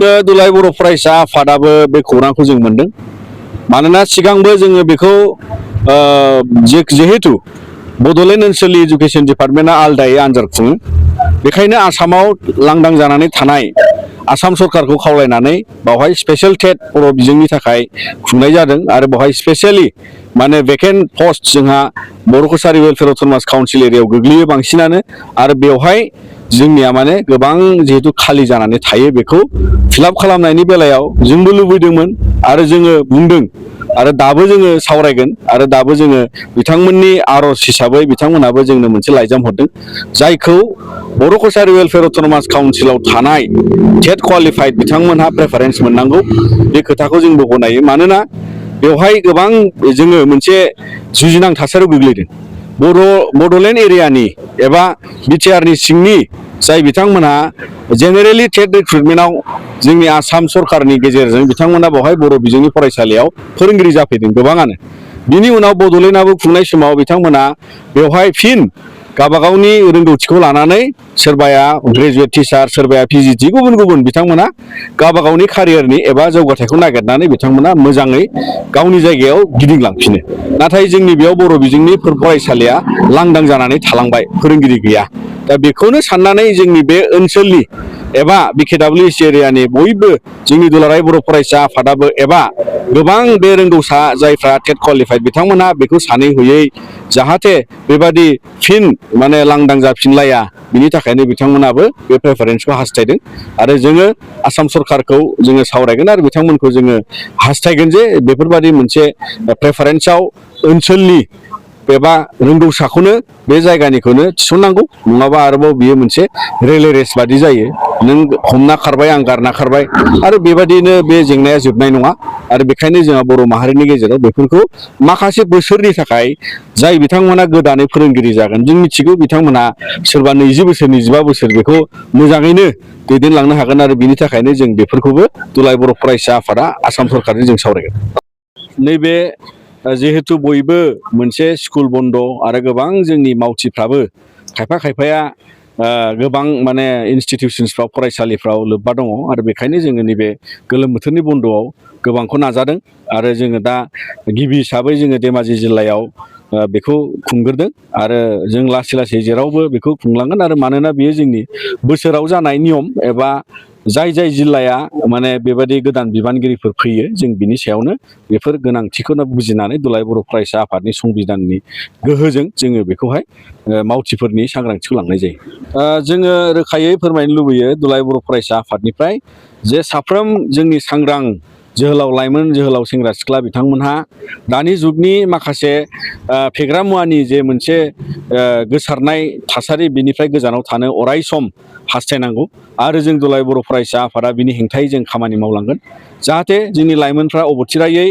दुलाराय बर' फरायसा आफादाबो बे खौरांखौ जों मोनदों मानोना सिगांबो जोङो बेखौ जिहेतु बड'लेण्ड ओनसोलनि इडुकेसन डिपार्टमेन्टआ आलदायै आनजाद खुङो बेखायनो आसामाव लांदां जानानै थानाय आसाम सरकारखौ खावलायनानै बावहाय स्पेशल टेट बर' बिजोंनि थाखाय खुंनाय जादों आरो बावहाय स्पेशली माने भेकेन्ट पस्ट जोंहा बर' कसारि वेलफेयार अट'नमास काउन्सिल एरियायाव गोग्लैयो बांसिनानो आरो बेवहाय जोंनिया माने गोबां जिहेतु खालि जानानै थायो बेखौ फिलआप खालामनायनि बेलायाव जोंबो लुबैदोंमोन आरो जोङो बुंदों आरो दाबो जोङो सावरायगोन आरो दाबो जोङो बिथांमोननि आर'ज हिसाबै बिथांमोनाबो जोंनो मोनसे लाइजाम हरदों जायखौ बर' कसारि वेलफेयार अट'नमास काउन्सिलाव थानाय टेट क्वालिफाइड बिथांमोनहा प्रेफारेन्स मोननांगौ बे खोथाखौ जोंबो गनायो मानोना बेवहाय गोबां जोङो मोनसे जुजिनां थासारियाव गोग्लैदों बड'लेण्ड एरियानि एबा बिटिआरनि सिंनि जाय बिथांमोनहा जेनेरेलि टेट रिक्रुटमेन्टआव जोंनि आसाम सरकारनि गेजेरजों बिथांमोना बेवहाय बर' बिजोंनि फरायसालियाव फोरोंगिरि जाफैदों गोबाङानो बिनि उनाव बड'लेण्डआबो खुंनाय समाव बिथांमोना बेवहाय फिन गावबागावनि रोंगौथिखौ लानानै सोरबाया ग्रेजुवेट टिचार सोरबाया पिजिटि गुबुन गुबुन बिथांमोना गावबागावनि केरियारनि एबा जौगाथायखौ नागिरनानै बिथांमोना मोजाङै गावनि जायगायाव गिदिंलांफिनो नाथाय जोंनि बेयाव बर' बिजोंनि फरायसालिया लांदां जानानै थालांबाय फोरोंगिरि गैया दा बेखौनो साननानै जोंनि बे ओनसोलनि एबा बिकेडब्लिउएस एरियानि बयबो जोंनि दुलाराय बर' फरायसा आफादाबो एबा गोबां बे रोंगौसा जायफ्रा टेट क्वालिफाइड बिथांमोना बेखौ सानै हयै जाहाथे बेबादि फिन माने लांदां जाफिनलाया बिनि थाखायनो बिथांमोनाबो बे प्रेफारेन्सखौ हास्थायदों आरो जोङो आसाम सरकारखौ जोङो सावरायगोन आरो बिथांमोनखौ जोङो हास्थायगोन जे बेफोरबादि मोनसे प्रेफारेन्सआव ओनसोलनि एबा रोंगौसाखौनो बे जायगानिखौनो थिसननांगौ नङाबा आरोबाव बियो मोनसे रेले रेस बादि जायो नों हमना खारबाय आं गारना खारबाय आरो बेबादिनो बे जेंनाया जोबनाय नङा आरो बेखायनो जोंहा बर' माहारिनि गेजेराव बेफोरखौ माखासे बोसोरनि थाखाय जाय बिथांमोना गोदानै फोरोंगिरि जागोन जों मिथिगौ बिथांमोना सोरबा 20 बोसोर 25 बोसोर बेखौ मोजाङैनो दैदेनलांनो हागोन आरो बिनि थाखायनो जों बेफोरखौबो दुलाराय बर' फरायसा आफादा आसाम सरकारजों जों सावरायगोन नैबे जिहेतु बयबो मोनसे स्कुल बन्द आरो गोबां जोंनि मावथिफ्राबो खायफाया गोबां माने इनस्टिटिउसन्सफ्राव फरायसालिफ्राव लोब्बा दङ आरो बेखायनो जोङो नैबे गोलोम बोथोरनि बन्द'आव गोबांखौ नाजादों आरो जोङो दा गिबि हिसाबै जोङो धेमाजि जिल्लायाव बेखौ खुंग्रोदों आरो जों लासै लासै जेरावबो बेखौ खुंलांगोन आरो मानोना बेयो जोंनि बोसोराव जानाय नियम एबा जाय जिल्लाया माने बेबायदि गोदान बिबानगिरिफोर फैयो जों बिनि सायावनो बेफोर गोनांथिखौनो बुजिनानै दुलाराय बर' फरायसा आफादनि संबिधाननि गोहोजों जोङो बेखौहाय मावथिफोरनि सांग्रांथिखौ लांनाय जायो जोङो रोखायै फोरमायनो लुबैयो दुलाराय बर' फरायसा आफादनिफ्राय जे साफ्रोम जोंनि सांग्रां जोहोलाव लाइमोन जोहोलाव सेंग्रा सिख्ला बिथांमोनहा दानि जुगनि माखासे फेग्रा मुवानि जे मोनसे गोसारनाय थासारि बिनिफ्राय गोजानाव थानो अराय सम हास्थायनांगौ आरो जों दुलाराय बर' फरायसा आफादा बिनि हेंथायै जों खामानि मावलांगोन जाहाथे जोंनि लाइमोनफ्रा अबथिरायै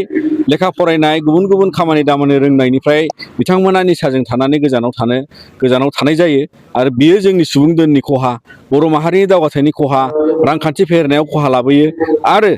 लेखा फरायनाय गुबुन गुबुन खामानि दामानि रोंनायनिफ्राय बिथांमोना निसाजों थानानै गोजानाव थानाय जायो आरो बियो जोंनि सुबुं दोननि खहा बर' माहारिनि दावगाथायनि खहा रांखान्थि फेहेरनायाव खहा लाबोयो आरो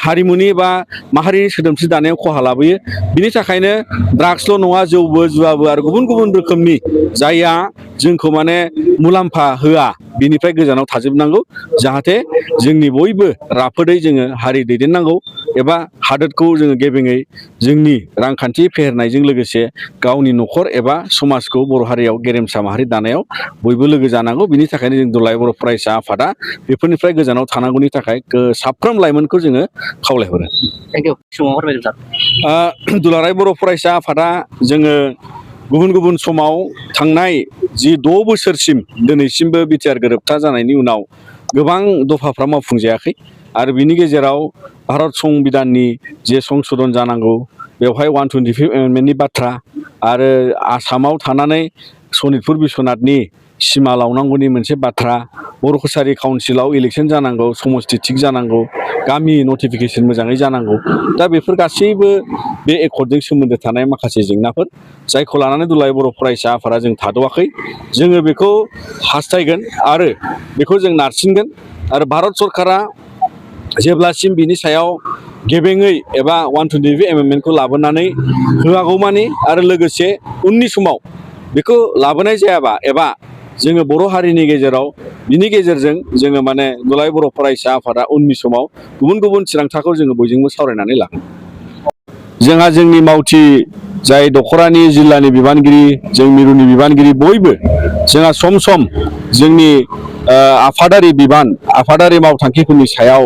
हारिमुनि बा माहारिनि सोदोमस्रि दानायाव खहा लाबोयो बिनि थाखायनो ड्राग्सल' नङा जौबो जुवाबो आरो गुबुन गुबुन रोखोमनि जायहा जोंखौ माने मुलाम्फा होआ बिनिफ्राय गोजानाव थाजोबनांगौ जाहाथे जोंनि बयबो राफोदै जोङो हारि दैदेननांगौ एबा हादोरखौ जोङो गेबेङै जोंनि रांखान्थि फेहेरनायजों लोगोसे गावनि न'खर एबा समाजखौ बर' हारियाव गेरेमसा माहारि दानायाव बयबो लोगो जानांगौ बिनि थाखायनो जों दुलाराय बर' फरायसा आफादा बेफोरनिफ्राय गोजानाव थानांगौनि थाखाय साफ्रोम लाइमोनखौ जोङो खावलायहरो। Thank you. दुलाराय बर' फरायसा आफादा जोङो गुबुन गुबुन समाव थांनाय जि 6 बोसोरसिम दिनैसिमबो बिटिआर गोरोबथा जानायनि उनाव गोबां दफाफ्रा मावफुंजायाखै आरो बिनि गेजेराव भारत संबिधाननि जे संशोधन जानांगौ बेवहाय 125 एमेन्डमेन्टनि बाथ्रा आरो आसामाव थानानै सनितपुर बिस्वनाथनि सिमा लावनांगौनि मोनसे बाथ्रा बर' कसारि काउन्सिलाव इलेक्सन जानांगौ समस्ति थिग जानांगौ गामि नटिफिकेसन मोजाङै जानांगौ दा बेफोर गासैबो बे एकर्डजों सोमोन्दो थानाय माखासे जेंनाफोर जायखौ लानानै दुलाराय बर' फरायसा आफादा जों थाद'आखै जोङो बेखौ हास्थायगोन आरो बेखौ जों नारसिनगोन आरो भारत सरकारा जेब्लासिम बिनि सायाव गेबेङै एबा 125 एमेन्डमेन्टखौ लाबोनानै होआगौमानि आरो लोगोसे उननि समाव बेखौ लाबोनाय जायाबा एबा जोङो बर' हारिनि गेजेराव बिनि गेजेरजों जोङो माने दुलाराय बर' फरायसा आफादा उननि समाव गुबुन गुबुन थिरांथाखौ जोङो बयजोंबो सावरायनानै लागोन। जोंहा जोंनि मावथि जाय दख'रानि जिल्लानि बिबानगिरि जों मिरुनि बिबानगिरि बयबो जोंहा सम सम जोंनि आफादारि आफादारि मावथांखिफोरनि सायाव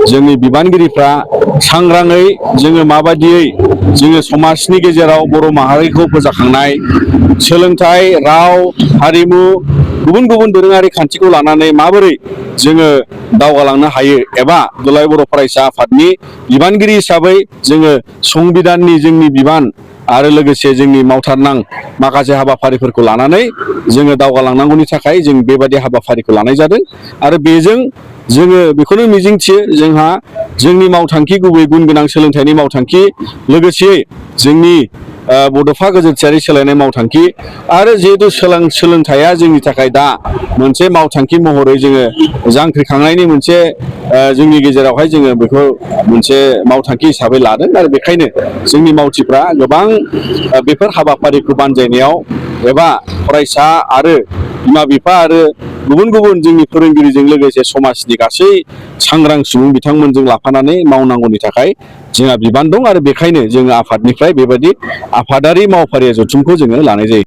जोंनि बिबानगिरिफ्रा सांग्राङै जोङो माबायदियै जोङो समाजनि गेजेराव बर' माहारिखौ फोजाखांनाय सोलोंथाइ राव हारिमु गुबुन गुबुन दोरोङारि खान्थिखौ लानानै माबोरै जोङो दावगालांनो हायो एबा दुलाराय बर' फरायसा आफादनि बिबानगिरि हिसाबै जोङो संबिधाननि जोंनि बिबान आरो लोगोसे जोंनि मावथारनां माखासे हाबाफारिफोरखौ लानानै जोङो दावगालांनांगौनि थाखाय जों बेबायदि हाबाफारिखौ लानाय जादों आरो बेजों जोङो बेखौनो मिजिंथियो जोंहा जोंनि मावथांखि गुबै गुन गोनां सोलोंथाइनि मावथांखि लोगोसेयै जोंनि बड'फा गोजोनथियारि सोलायनाय मावथांखि आरो जिहेतु सोलोंथाइया जोंनि थाखाय दा मोनसे मावथांखि महरै जोङो जांख्रिखांनायनि मोनसे जोंनि गेजेरावहाय जोङो बेखौ मोनसे मावथांखि हिसाबै लादों आरो बेखायनो जोंनि मावथिफ्रा गोबां बेफोर हाबाफारिखौ बानजायनायाव एबा फरायसा आरो बिमा बिफा आरो गुबुन गुबुन जोंनि फोरोंगिरिजों लोगोसे समाजनि गासै सांग्रां सुबुं बिथांमोनजों लाफानानै मावनांगौनि थाखाय जोंहा बिबान दं आरो बेखायनो जोङो आफादनिफ्राय बेबायदि आफादारि मावफारिया जथुमखौ जोङो लानाय जायो।